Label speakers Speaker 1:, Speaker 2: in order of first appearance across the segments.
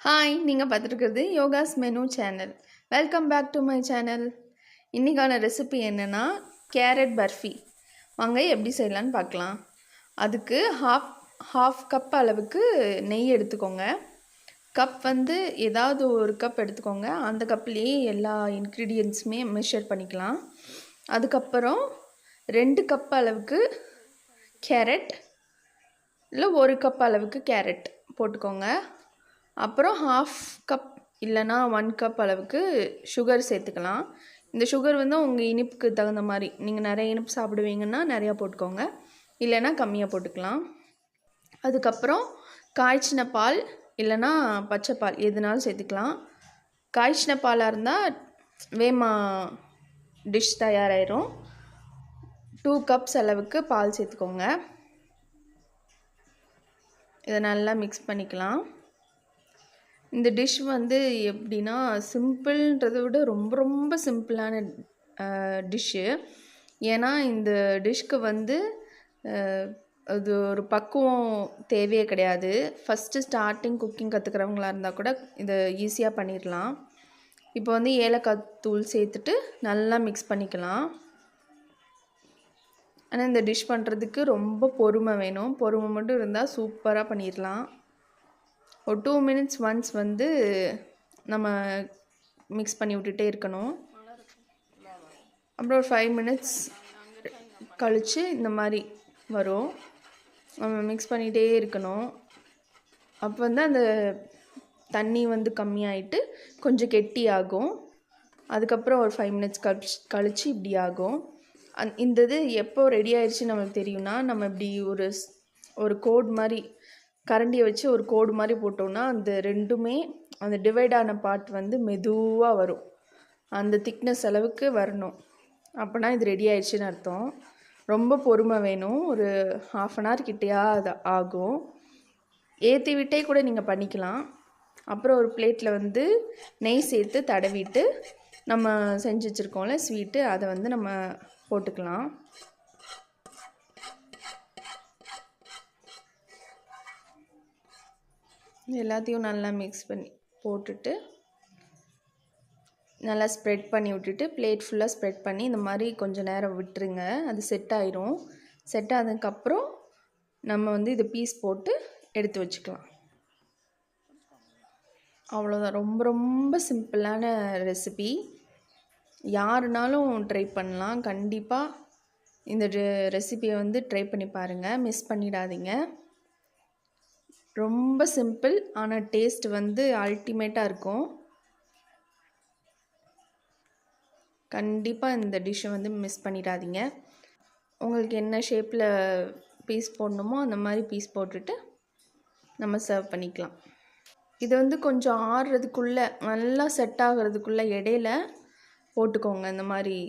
Speaker 1: Hi, நீங்கள் பார்த்துருக்கிறது Yoga's menu channel. Welcome back to my channel. இன்றைக்கான ரெசிபி என்னென்னா கேரட் பர்ஃபி. வாங்க எப்படி செய்யலான்னு பார்க்கலாம். அதுக்கு ஹாஃப் கப் அளவுக்கு நெய் எடுத்துக்கோங்க. கப் வந்து ஏதாவது ஒரு கப் எடுத்துக்கோங்க. அந்த கப்லேயே எல்லா இன்க்ரீடியன்ட்ஸுமே மெஷர் பண்ணிக்கலாம். அதுக்கப்புறம் 2 கப் அளவுக்கு கேரட் இல்லை 1 கப் அளவுக்கு கேரட் போட்டுக்கோங்க. அப்புறம் ஹாஃப் கப் இல்லைனா 1 கப் அளவுக்கு சுகர் சேர்த்துக்கலாம். இந்த சுகர் வந்து உங்கள் இனிப்புக்கு தகுந்த மாதிரி, நீங்கள் நிறைய இனிப்பு சாப்பிடுவீங்கன்னா நிறையா போட்டுக்கோங்க, இல்லைனா கம்மியாக போட்டுக்கலாம். அதுக்கப்புறம் காய்ச்சின பால் இல்லைனா பச்சை பால் எதுனாலும் சேர்த்துக்கலாம். காய்ச்சின பாலாக இருந்தால் வேமா டிஷ் தயாராகிடும். 2 கப்ஸ் அளவுக்கு பால் சேர்த்துக்கோங்க. இதை நல்லா மிக்ஸ் பண்ணிக்கலாம். இந்த டிஷ் வந்து எப்படின்னா சிம்பிள்ன்றதை விட ரொம்ப ரொம்ப சிம்பிளான டிஷ்ஷு. ஏன்னா இந்த டிஷ்க்கு வந்து அது ஒரு பக்குவம் தேவையே கிடையாது. ஃபஸ்ட்டு ஸ்டார்டிங் குக்கிங் கற்றுக்கிறவங்களா இருந்தால் கூட இதை ஈஸியாக பண்ணிடலாம். இப்போ வந்து ஏலக்காய் தூள் சேர்த்துட்டு நல்லா மிக்ஸ் பண்ணிக்கலாம். ஆனால் இந்த டிஷ் பண்ணுறதுக்கு ரொம்ப பொறுமை வேணும். பொறுமை மட்டும் இருந்தால் சூப்பராக பண்ணிடலாம். ஒரு 2 மினிட்ஸ் ஒன்ஸ் வந்து நம்ம மிக்ஸ் பண்ணி விட்டுட்டே இருக்கணும். அப்புறம் ஒரு 5 மினிட்ஸ் கழித்து இந்த மாதிரி வரும். நம்ம மிக்ஸ் பண்ணிகிட்டே இருக்கணும். அப்போ வந்து அந்த தண்ணி வந்து கம்மியாயிட்டு கொஞ்சம் கெட்டியாகும். அதுக்கப்புறம் ஒரு 5 மினிட்ஸ் கழித்து இப்படி ஆகும். இந்த இது எப்போ ரெடி ஆயிடுச்சு நம்மளுக்கு தெரியும்னா, நம்ம இப்படி ஒரு கோடு மாதிரி கரண்டியை வச்சு ஒரு கோடு மாதிரி போட்டோம்னா அந்த ரெண்டுமே அந்த டிவைட் ஆன பார்ட் வந்து மெதுவாக வரும். அந்த திக்னஸ் அளவுக்கு வரணும். அப்போனா இது ரெடி ஆயிடுச்சுன்னு அர்த்தம். ரொம்ப பொறுமை வேணும். ஒரு 1/2 அன் ஹவர் கிட்டேயா அது ஆகும். ஏற்றி விட்டே கூட நீங்கள் பண்ணிக்கலாம். அப்புறம் ஒரு பிளேட்டில் வந்து நெய் சேர்த்து தடவிட்டு நம்ம செஞ்சு வச்சுருக்கோம்ல ஸ்வீட்டு, அதை வந்து நம்ம போட்டுக்கலாம். எல்லாத்தையும் நல்லா மிக்ஸ் பண்ணி போட்டுட்டு நல்லா ஸ்ப்ரெட் பண்ணி விட்டுட்டு பிளேட் ஃபுல்லாக ஸ்ப்ரெட் பண்ணி இந்த மாதிரி கொஞ்சம் நேரம் விட்டுருங்க. அது செட் ஆயிரும். செட் ஆனதுக்கப்புறம் நம்ம வந்து இது பீஸ் போட்டு எடுத்து வச்சுக்கலாம். அவ்வளோதான். ரொம்ப ரொம்ப சிம்பிளான ரெசிபி. யாருனாலும் ட்ரை பண்ணலாம். கண்டிப்பாக இந்த ரெசிபியை வந்து ட்ரை பண்ணி பாருங்கள், மிஸ் பண்ணிடாதீங்க. ரொம்ப சிம்பிள், ஆனால் டேஸ்ட் வந்து அல்டிமேட்டாக இருக்கும். கண்டிப்பாக இந்த டிஷ்ஷை வந்து மிஸ் பண்ணிடாதீங்க. உங்களுக்கு என்ன ஷேப்பில் பீஸ் போடணுமோ அந்த மாதிரி பீஸ் போட்டுட்டு நம்ம சர்வ் பண்ணிக்கலாம். இது வந்து கொஞ்சம் ஆறுறதுக்குள்ளே, நல்லா செட் ஆகிறதுக்குள்ளே இடையில போட்டுக்கோங்க. இந்த மாதிரி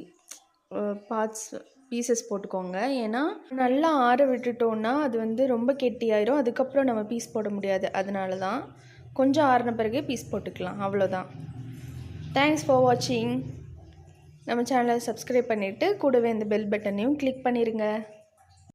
Speaker 1: பீசஸ் போட்டுக்கோங்க. ஏன்னா நல்லா ஆற விட்டுட்டோன்னா அது வந்து ரொம்ப கெட்டியாயிரும். அதுக்கப்புறம் நம்ம பீஸ் போட முடியாது. அதனால தான் கொஞ்சம் ஆறின பிறகே பீஸ் போட்டுக்கலாம். அவ்வளோதான். தேங்க்ஸ் ஃபார் வாட்சிங். நம்ம சேனலை சப்ஸ்கிரைப் பண்ணிவிட்டு கூடவே இந்த பெல் பட்டனையும் கிளிக் பண்ணிடுங்க.